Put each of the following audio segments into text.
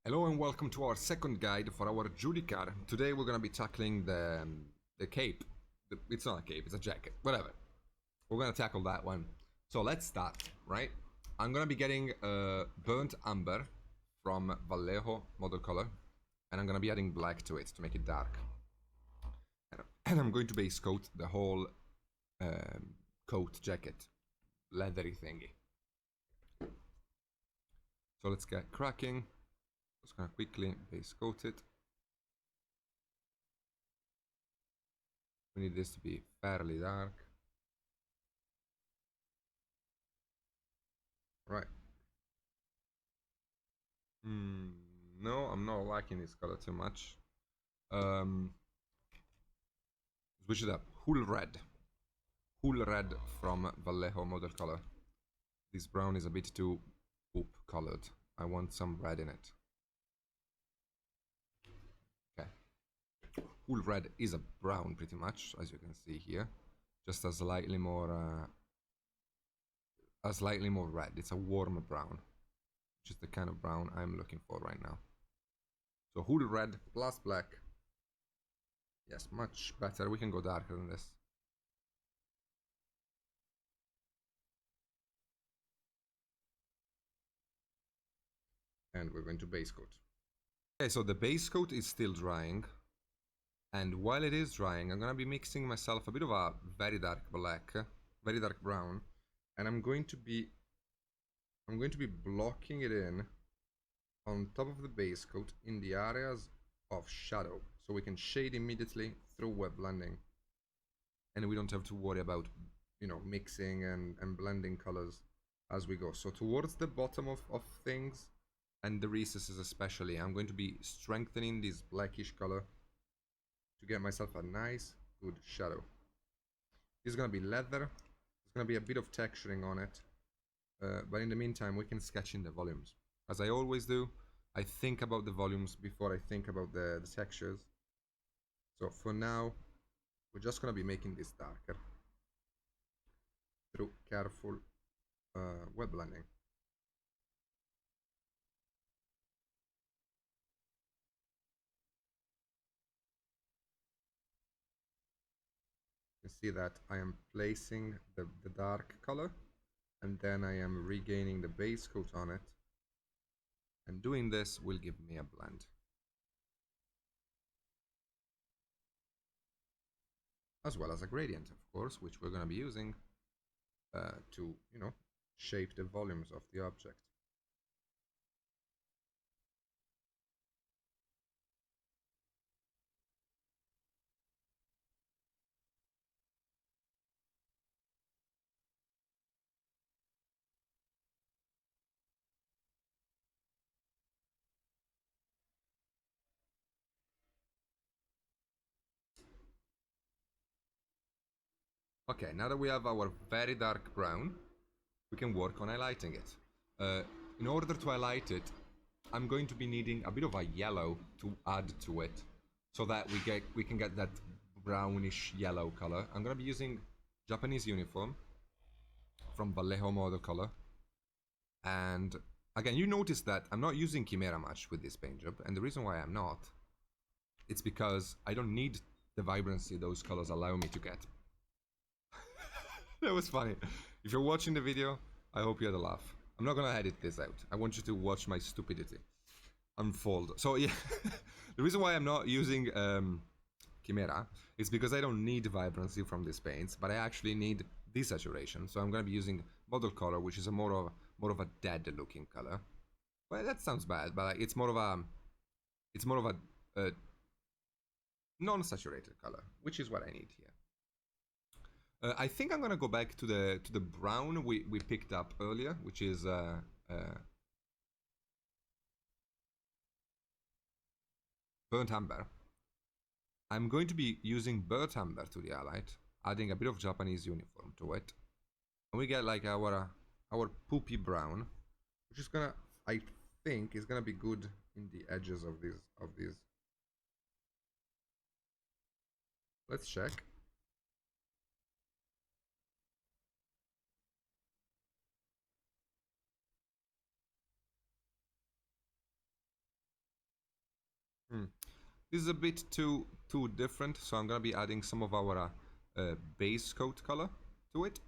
Hello and welcome to our second guide for our Judiciar. Today we're gonna be tackling the cape. It's not a cape, it's a jacket. Whatever. We're gonna tackle that one. So let's start, right? I'm gonna be getting burnt amber from Vallejo model color, and I'm gonna be adding black to it to make it dark. And I'm going to base coat the whole coat jacket, leathery thingy. So let's get cracking. Just gonna quickly base coat it. We need this to be fairly dark. Right. No, I'm not liking this color too much. Switch it up. Hull red. Hull red from Vallejo model color. This brown is a bit too poop colored. I want some red in it. Okay. Hull red is a brown pretty much, as you can see here. Just a slightly more red. It's a warm brown, which is the kind of brown I'm looking for right now. So Hull red plus black. Yes, much better. We can go darker than this. And we're going to base coat. Okay, so the base coat is still drying. And while it is drying, I'm gonna be mixing myself a bit of a very dark black, very dark brown, and I'm going to be blocking it in on top of the base coat in the areas of shadow, so we can shade immediately through wet blending, and we don't have to worry about, mixing and blending colors as we go. So towards the bottom of things and the recesses especially, I'm going to be strengthening this blackish color to get myself a nice good shadow. This is gonna be leather. There's gonna be a bit of texturing on it, but in the meantime we can sketch in the volumes, as I always do. I think about the volumes before I think about the textures. So for now we're just gonna be making this darker through careful wet blending. You can see that I am placing the dark color, and then I am regaining the base coat on it, and doing this will give me a blend. As well as a gradient, of course, which we're going to be using to, shape the volumes of the object. Okay, now that we have our very dark brown, we can work on highlighting it. In order to highlight it, I'm going to be needing a bit of a yellow to add to it, so that we can get that brownish yellow color. I'm going to be using Japanese uniform from Vallejo model color. And again, you notice that I'm not using Chimera much with this paint job, and the reason why I'm not, it's because I don't need the vibrancy those colors allow me to get. That was funny. If you're watching the video, I hope you had a laugh. I'm not gonna edit this out. I want you to watch my stupidity unfold. So yeah, the reason why I'm not using Chimera is because I don't need vibrancy from these paints, but I actually need desaturation. So I'm gonna be using model color, which is more of a dead looking color. Well, that sounds bad, but it's more of a non-saturated color, which is what I need here. I think I'm gonna go back to the brown we picked up earlier, which is burnt amber. I'm going to be using burnt amber to the highlight, adding a bit of Japanese uniform to it, and we get like our poopy brown, which is gonna, I think, is gonna be good in the edges of these. Let's check. This is a bit too different, so I'm gonna be adding some of our base coat color to it.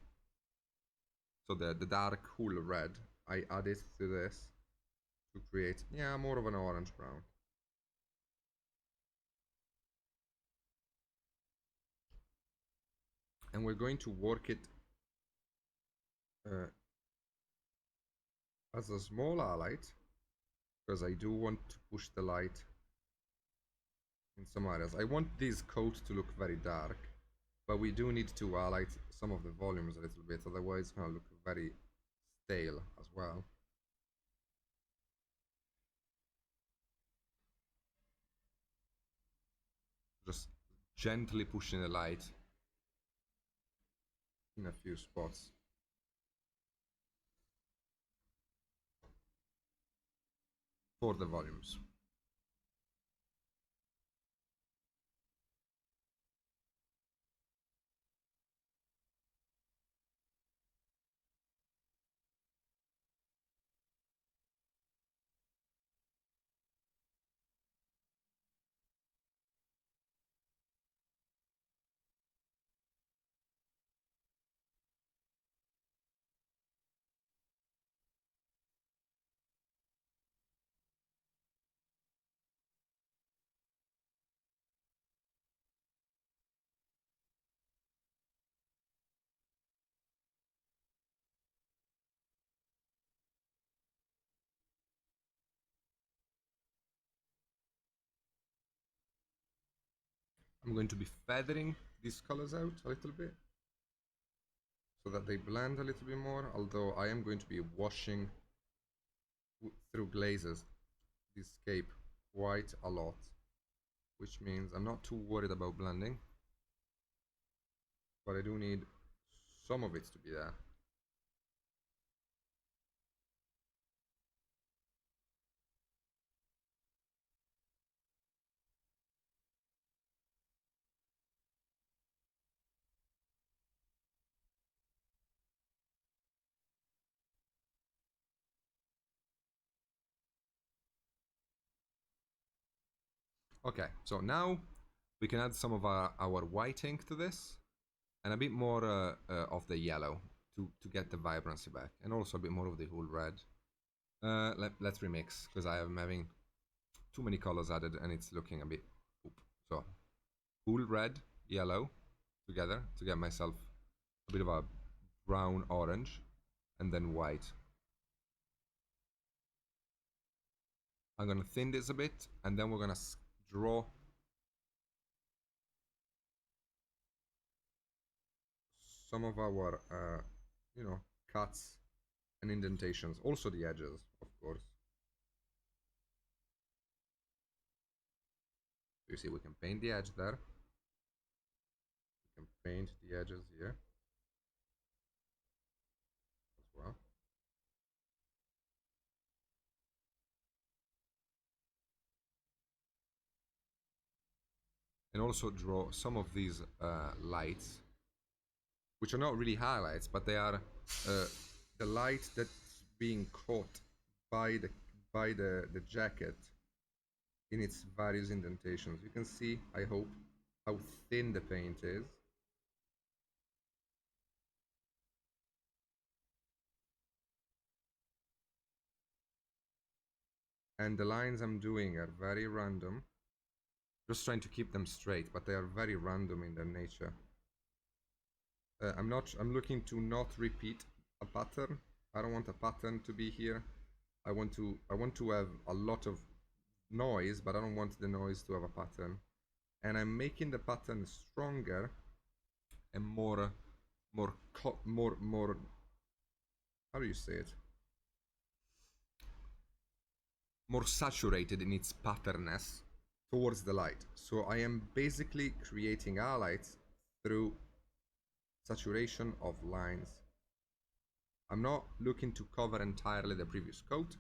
So the dark cool red, I add it to this to create, yeah, more of an orange brown. And we're going to work it as a small highlight, because I do want to push the light in some areas. I want this coat to look very dark, but we do need to highlight some of the volumes a little bit, otherwise it's gonna look very stale as well. Just gently pushing the light in a few spots. For the volumes. I'm going to be feathering these colors out a little bit so that they blend a little bit more, although I am going to be washing through glazes this cape quite a lot, which means I'm not too worried about blending, but I do need some of it to be there. Okay, so now we can add some of our white ink to this, and a bit more of the yellow to get the vibrancy back, and also a bit more of the whole red. Let's remix, because I am having too many colors added and it's looking a bit poop. So, cool red, yellow together to get myself a bit of a brown orange, and then white. I'm gonna thin this a bit, and then we're gonna draw some of our, you know, cuts and indentations, also the edges, of course. You see, we can paint the edge there. We can paint the edges here as well. And also draw some of these lights, which are not really highlights, but they are the light that's being caught by the jacket in its various indentations. You can see, I hope, how thin the paint is. And the lines I'm doing are very random. Just trying to keep them straight, but they are very random in their nature. I'm looking to not repeat a pattern. I don't want a pattern to be here. I want to have a lot of noise, but I don't want the noise to have a pattern. And I'm making the pattern stronger and more, how do you say it? More saturated in its patterness towards the light. So I am basically creating highlights through saturation of lines. I'm not looking to cover entirely the previous coat.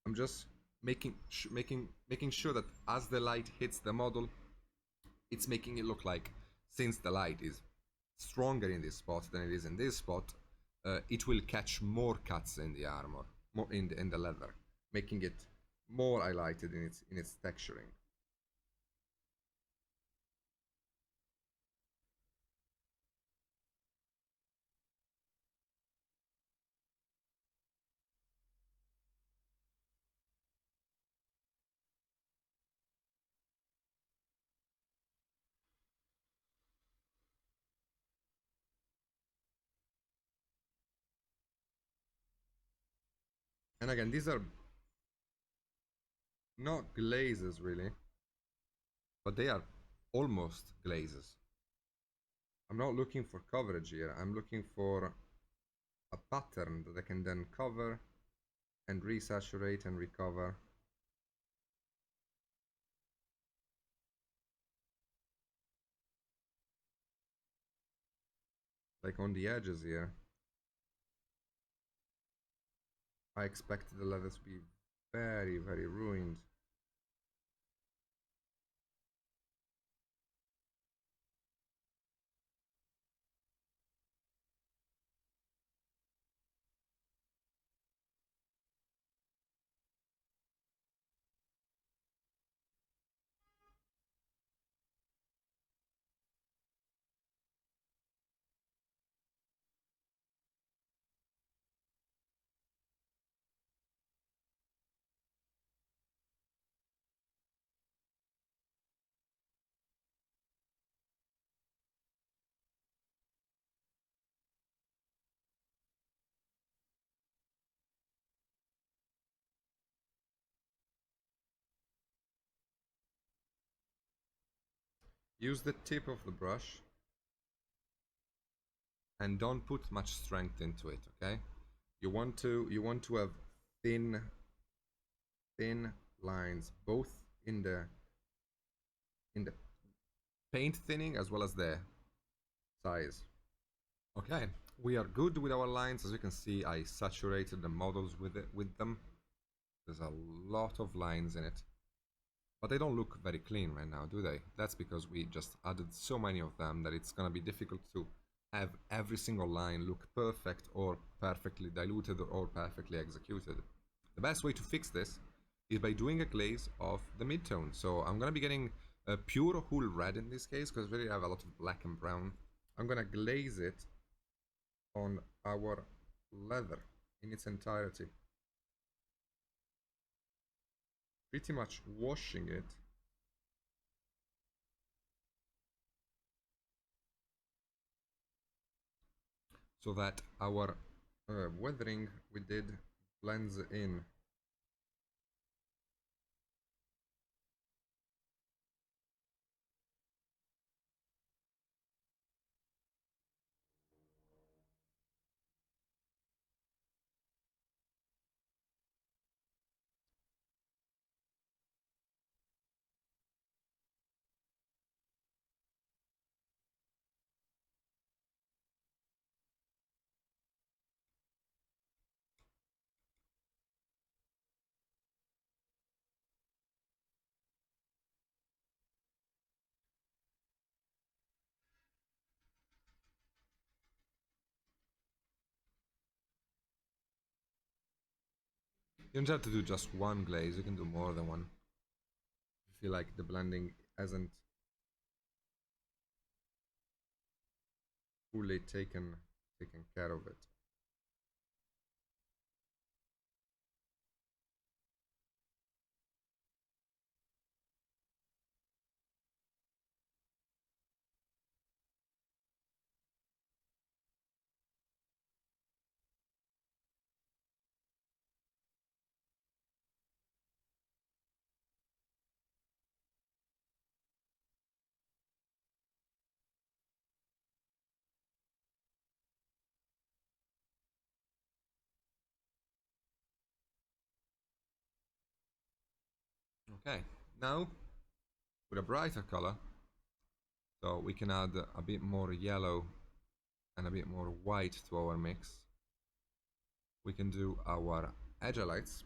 I'm just making sure that as the light hits the model, it's making it look like, since the light is stronger in this spot than it is in this spot, it will catch more cuts in the armor, more in the leather, making it more highlighted in its texturing. And again, these are not glazes really, but they are almost glazes. I'm not looking for coverage here. I'm looking for a pattern that I can then cover and resaturate and recover. Like on the edges here, I expected the leathers to be very, very ruined. Use the tip of the brush and don't put much strength into it, okay? You want to have thin lines both in the paint thinning as well as the size. Okay, we are good with our lines. As you can see, I saturated the models with them. There's a lot of lines in it. But they don't look very clean right now, do they? That's because we just added so many of them that it's gonna be difficult to have every single line look perfect or perfectly diluted or perfectly executed. The best way to fix this is by doing a glaze of the midtone. So I'm gonna be getting a pure whole red in this case because we really have a lot of black and brown. I'm gonna glaze it on our leather in its entirety. Pretty much washing it so that our weathering we did blends in. You don't have to do just one glaze, you can do more than one. If you feel like the blending hasn't fully taken care of it. Okay, now with a brighter color, so we can add a bit more yellow and a bit more white to our mix. We can do our edge highlights.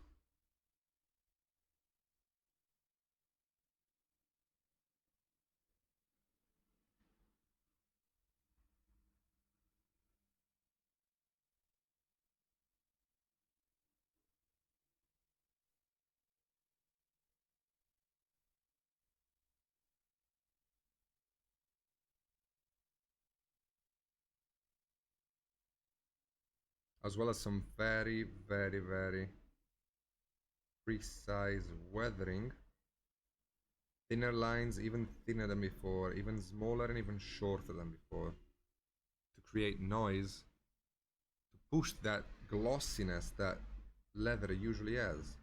As well as some very, very, very precise weathering. Thinner lines, even thinner than before, even smaller and even shorter than before. To create noise, to push that glossiness, that leather usually has.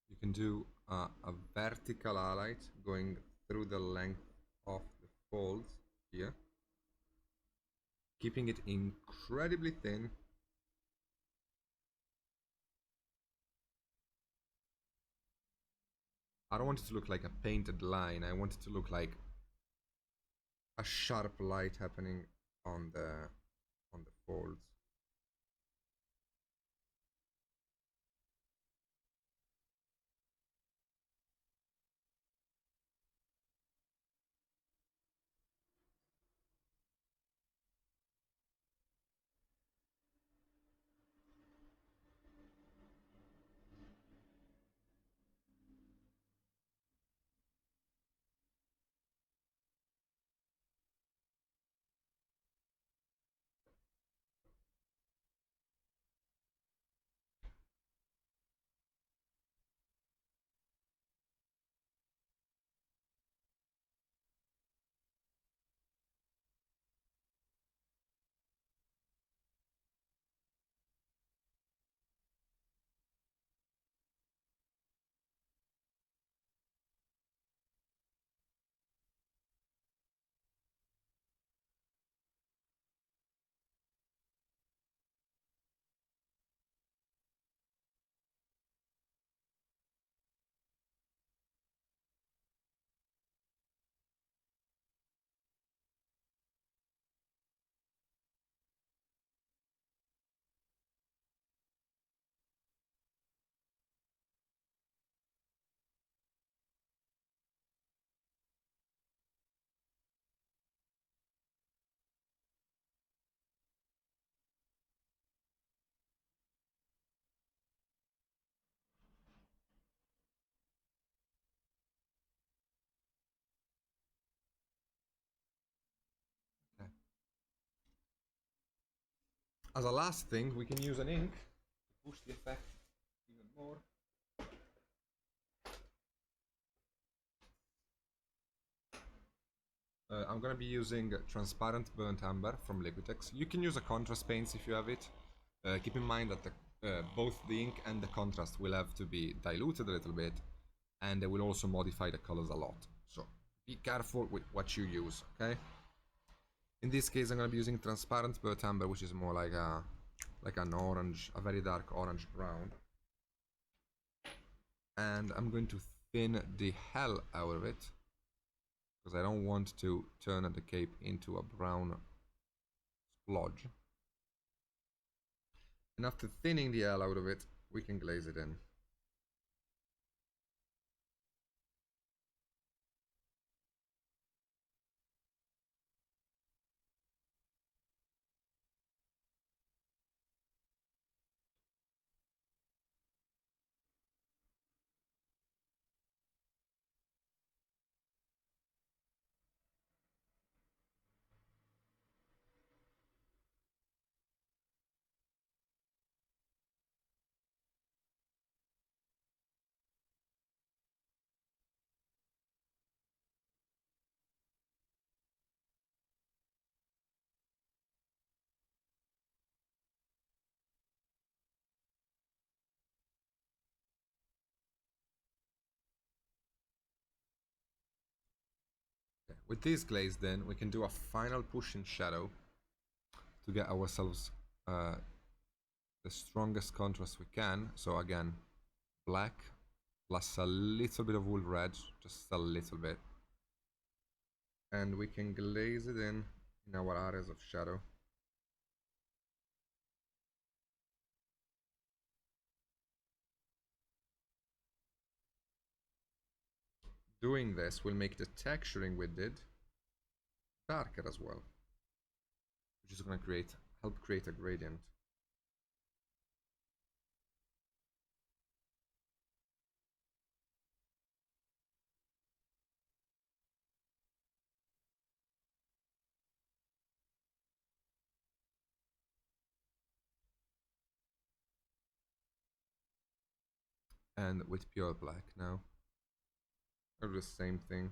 You can do a vertical highlight going through the length of the folds here, keeping it incredibly thin. I don't want it to look like a painted line. I want it to look like a sharp light happening on the folds. As a last thing, we can use an ink to push the effect even more. I'm going to be using transparent burnt amber from Liquitex. You can use a contrast paints if you have it. Keep in mind that both the ink and the contrast will have to be diluted a little bit, and they will also modify the colors a lot. So be careful with what you use, okay? In this case, I'm going to be using transparent burnt amber, which is more like an orange, a very dark orange brown. And I'm going to thin the hell out of it, because I don't want to turn the cape into a brown splodge. And after thinning the hell out of it, we can glaze it in. Okay. With this glaze then, we can do a final push in shadow to get ourselves the strongest contrast we can. So again, black plus a little bit of wool red, just a little bit. And we can glaze it in our areas of shadow. Doing this will make the texturing we did darker as well, which is going to help create a gradient. And with pure black now, I'll do the same thing.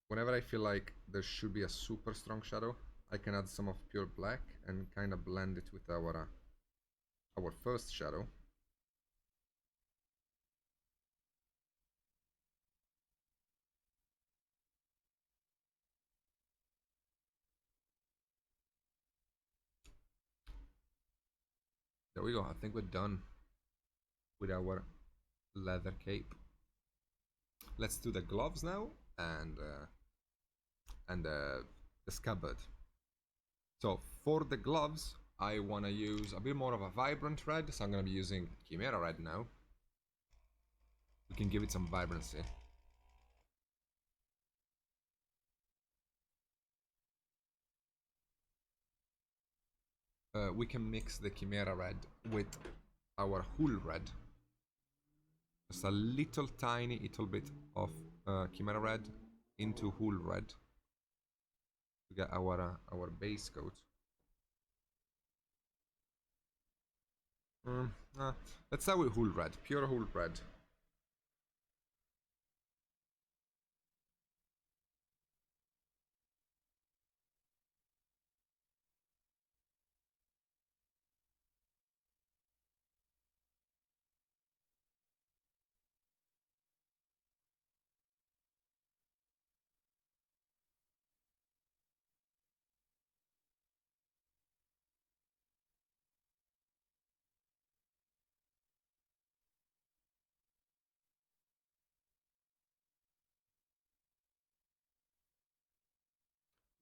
Whenever I feel like there should be a super strong shadow, I can add some of pure black and kind of blend it with our first shadow. There we go. I think we're done with our leather cape. Let's do the gloves now and the scabbard. So for the gloves, I want to use a bit more of a vibrant red, so I'm going to be using Chimera Red now. We can give it some vibrancy. We can mix the Chimera Red with our Hull Red. Just a little tiny little bit of Chimera Red into Hull Red to get our base coat. Let's start with Hull Red, pure Hull Red.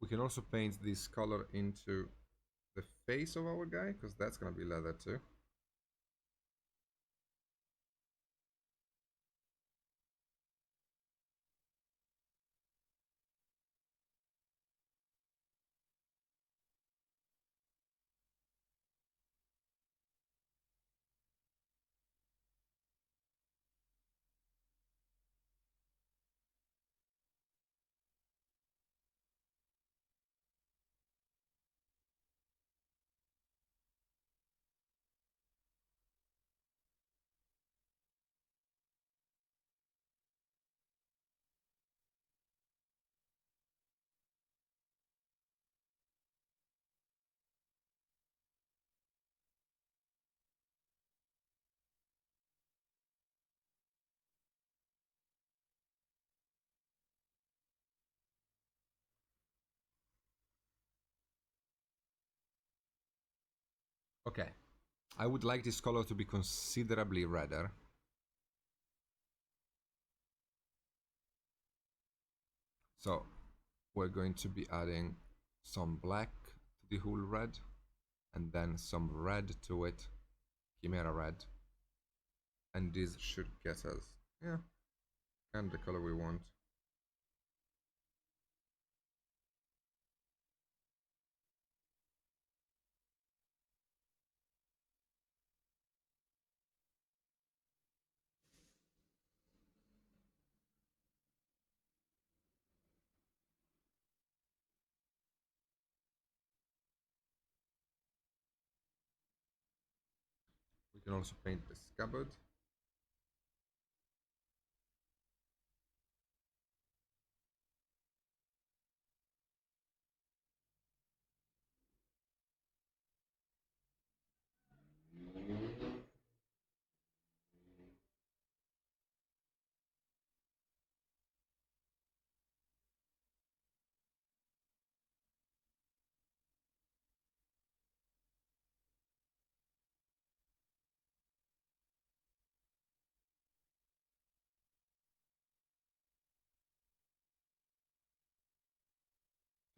We can also paint this color into the face of our guy, because that's gonna be leather too. Okay. I would like this color to be considerably redder. So we're going to be adding some black to the whole red, and then some red to it, Chimera red. And this should get us, yeah, kind of the color we want. We can also paint the scabbard.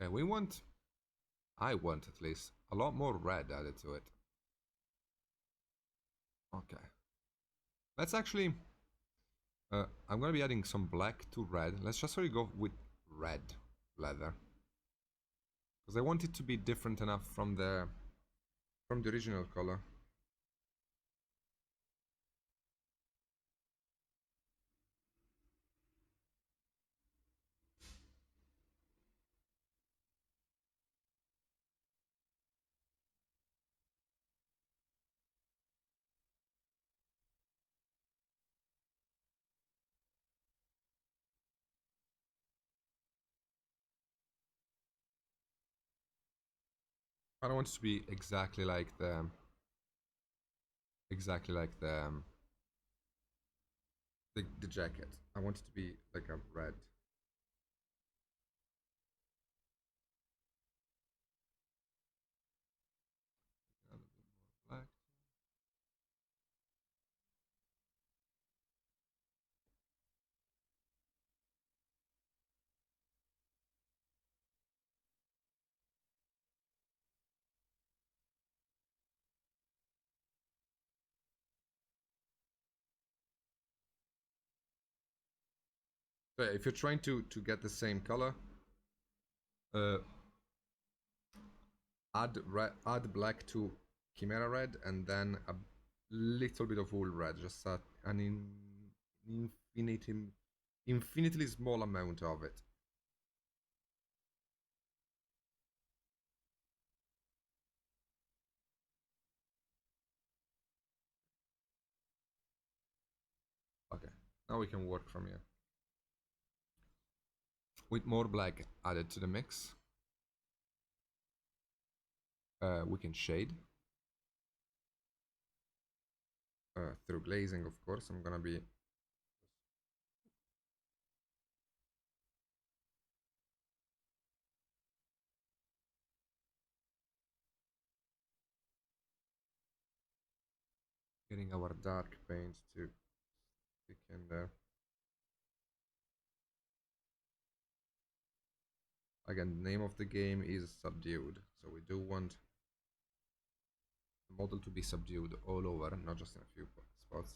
Okay, I want at least, a lot more red added to it. Okay. Let's actually, I'm gonna be adding some black to red. Let's just really go with red leather. Because I want it to be different enough from the original color. I don't want it to be exactly like the jacket. I want it to be like a red. A little bit more black. So if you're trying to get the same color, uh, add black to Chimera red, and then a little bit of wool red, just infinitely, infinitely small amount of it. Okay, now we can work from here. With more black added to the mix, we can shade. Through glazing, of course. I'm gonna be getting our dark paint to stick in there. Again, the name of the game is subdued, so we do want the model to be subdued all over, not just in a few spots.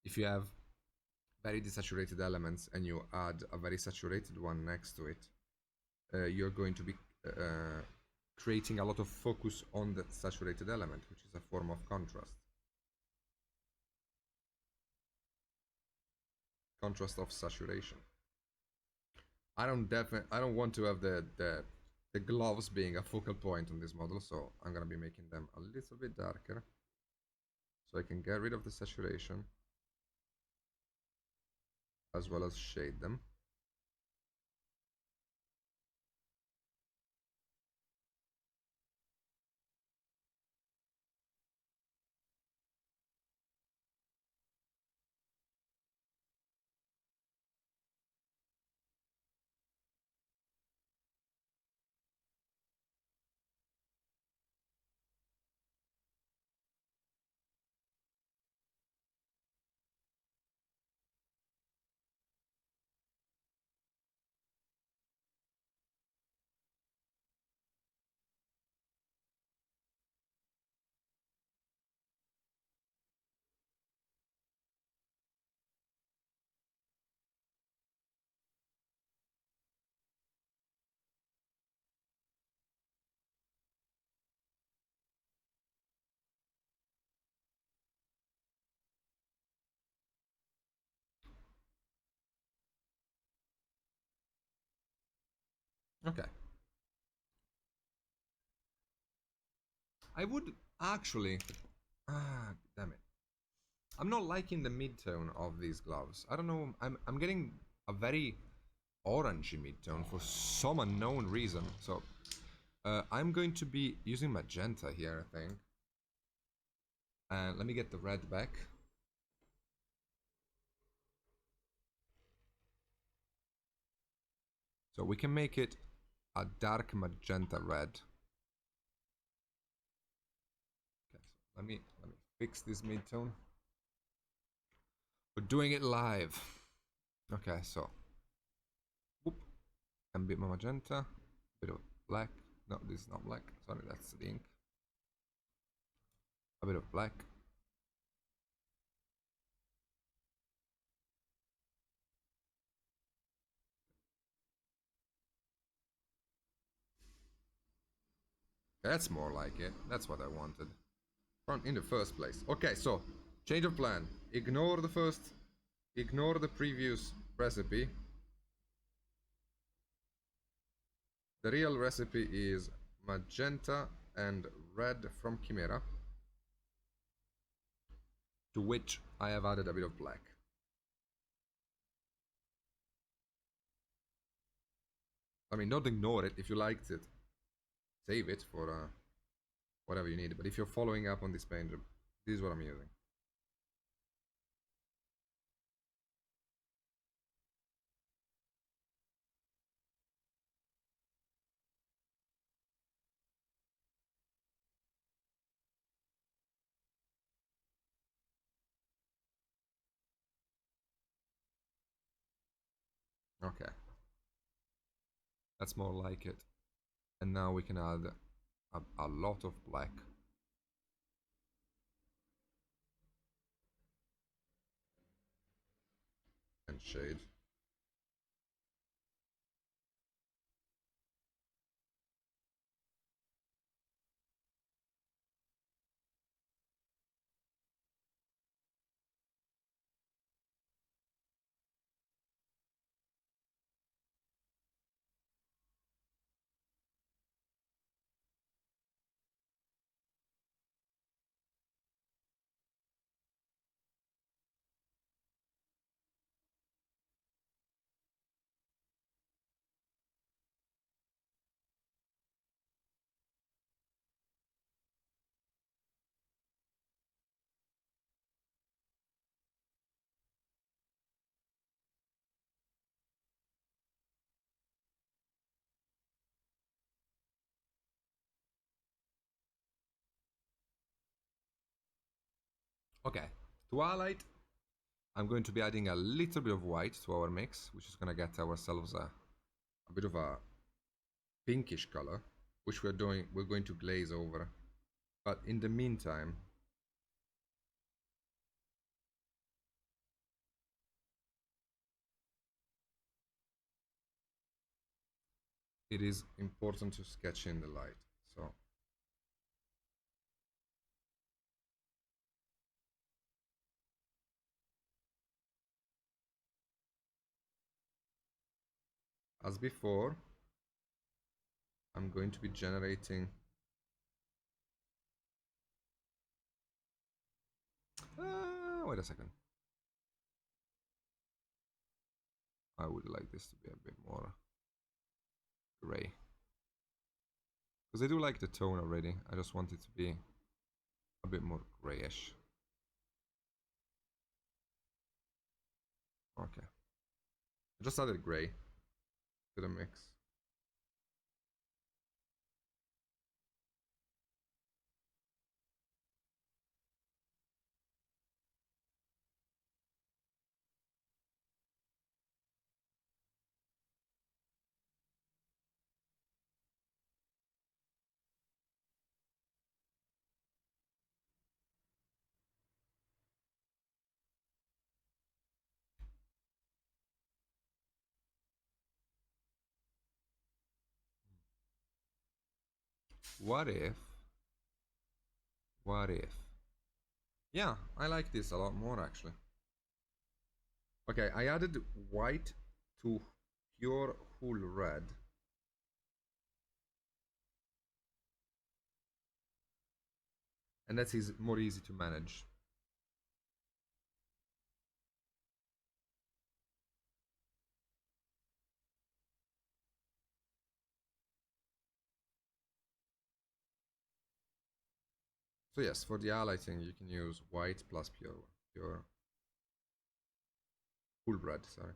If you have very desaturated elements and you add a very saturated one next to it, you're going to be creating a lot of focus on that saturated element, which is a form of contrast. Contrast of saturation. I don't want to have the gloves being a focal point on this model, so I'm gonna be making them a little bit darker so I can get rid of the saturation as well as shade them. Okay. I would actually... Ah, damn it. I'm not liking the mid-tone of these gloves. I don't know, I'm getting a very orangey mid-tone for some unknown reason. So, I'm going to be using magenta here, I think. And let me get the red back. So we can make it a dark magenta red. Okay, so let me fix this mid-tone. We're doing it live. Okay, so whoop, and a bit more magenta, a bit of black. No, this is not black. Sorry, that's the ink. A bit of black. That's more like it. That's what I wanted. In the first place. Okay, so change of plan. Ignore the previous recipe. The real recipe is magenta and red from Chimera, to which I have added a bit of black. I mean, don't ignore it. If you liked it, save it for whatever you need. But if you're following up on this page, this is what I'm using. Okay. That's more like it. And now we can add a lot of black. And shade. Okay. To highlight, I'm going to be adding a little bit of white to our mix, which is going to get ourselves a bit of a pinkish color, which we're going to glaze over. But in the meantime, it is important to sketch in the light. So as before, I'm going to be generating wait a second. I would like this to be a bit more gray. Because I do like the tone already. I just want it to be a bit more grayish. Okay. I just added gray to the mix. What if? What if? Yeah, I like this a lot more actually. Okay, I added white to pure whole red. and that's more easy to manage. So yes, for the highlighting, you can use white plus pure full bread. Sorry.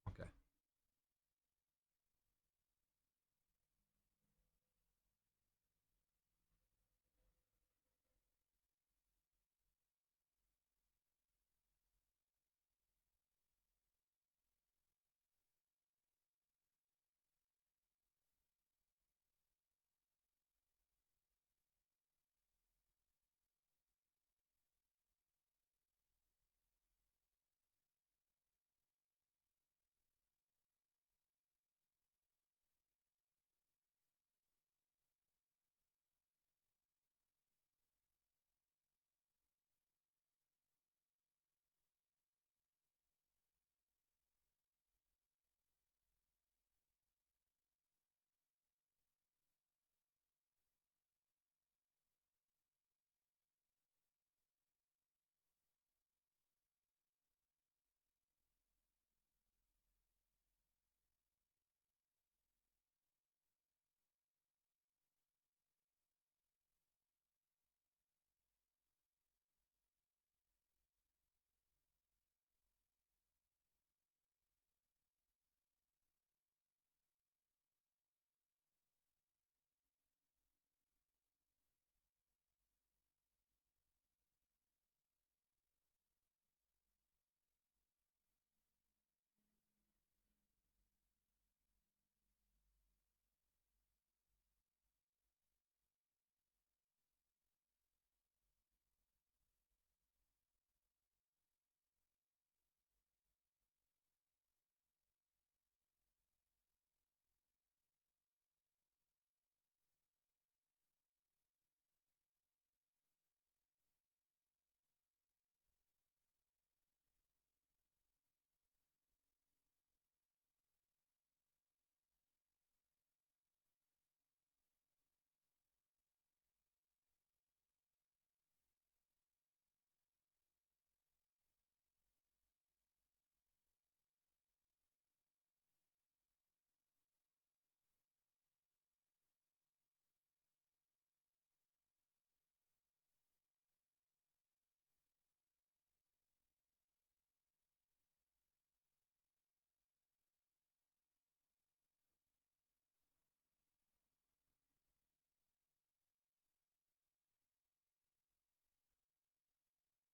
Okay.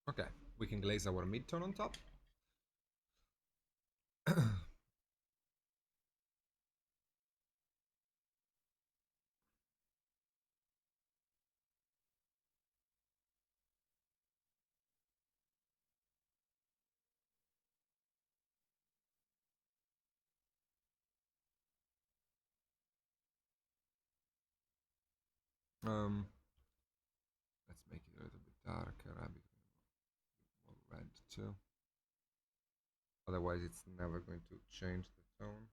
Okay. We can glaze our mid-tone on top. um, darker, a bit more red too. Otherwise, it's never going to change the tone.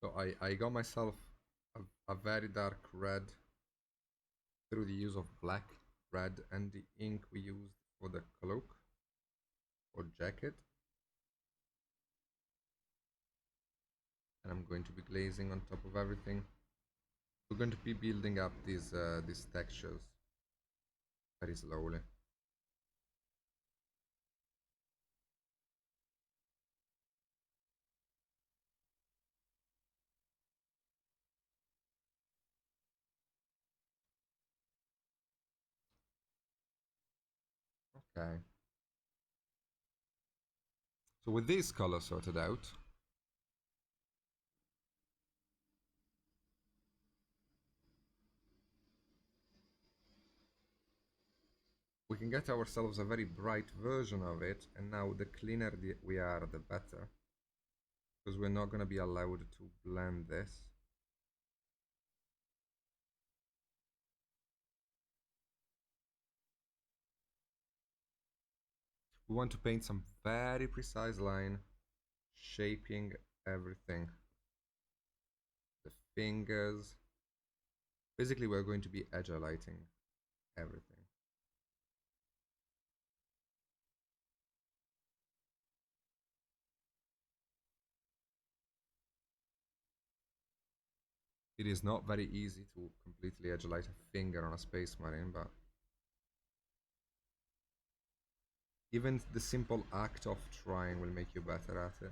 So I got myself a very dark red through the use of black, red, and the ink we used for the cloak or jacket. And I'm going to be glazing on top of everything. We're going to be building up these textures very slowly. Okay. So with this color sorted out, we can get ourselves a very bright version of it, and now the cleaner we are, the better. Because we're not going to be allowed to blend this. We want to paint some very precise line, shaping everything. The fingers. Basically, we're going to be edge highlighting everything. It is not very easy to completely edge light a finger on a Space Marine, but even the simple act of trying will make you better at it.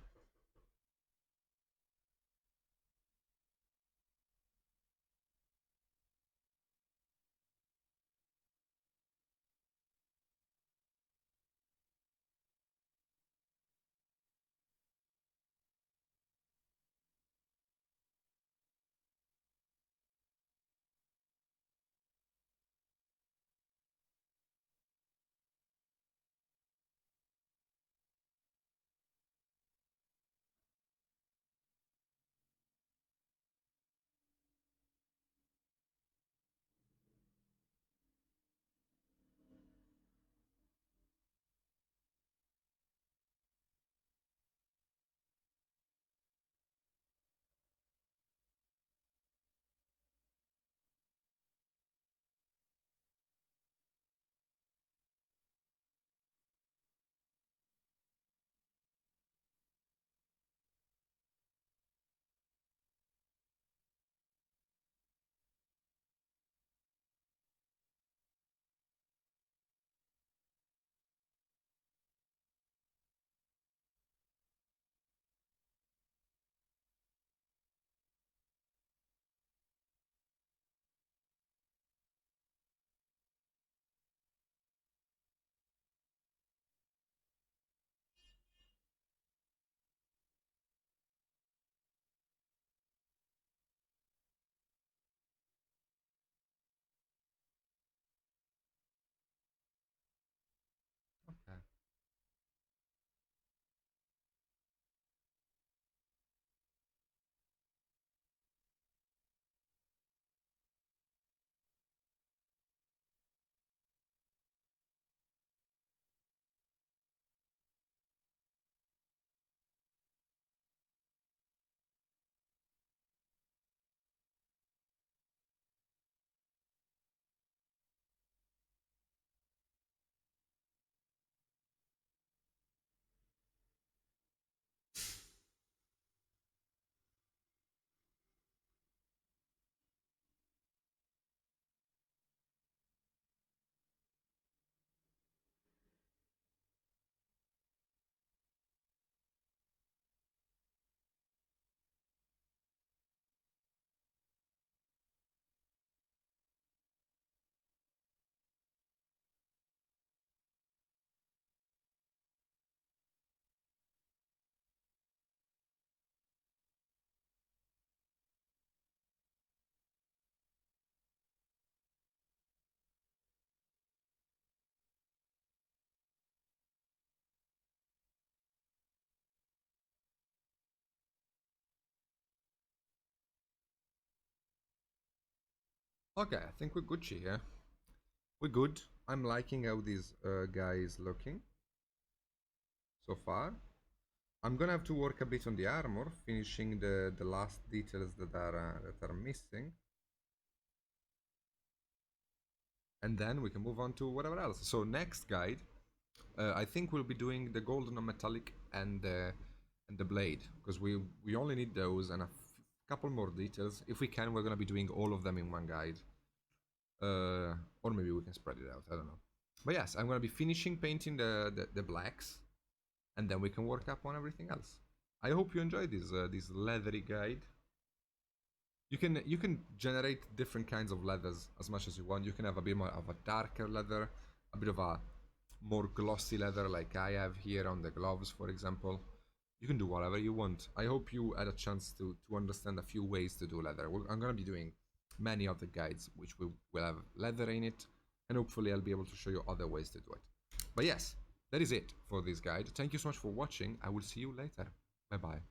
Okay, I think we're good here. We're good. I'm liking how this guy is looking so far. I'm gonna have to work a bit on the armor, finishing the last details that are missing, and then we can move on to whatever else. So next guide, I think we'll be doing the golden on metallic and the blade, because we only need those and a couple more details. If we can, we're gonna be doing all of them in one guide, or maybe we can spread it out. I don't know. But yes, I'm gonna be finishing painting the blacks, and then we can work up on everything else. I hope you enjoyed this leathery guide. You can generate different kinds of leathers as much as you want. You can have a bit more of a darker leather, a bit of a more glossy leather like I have here on the gloves, for example. You can do whatever you want. I hope you had a chance to understand a few ways to do leather. I'm gonna be doing many of the guides which will have leather in it, and hopefully I'll be able to show you other ways to do it. But yes, that is it for this guide. Thank you so much for watching. I will see you later. Bye bye.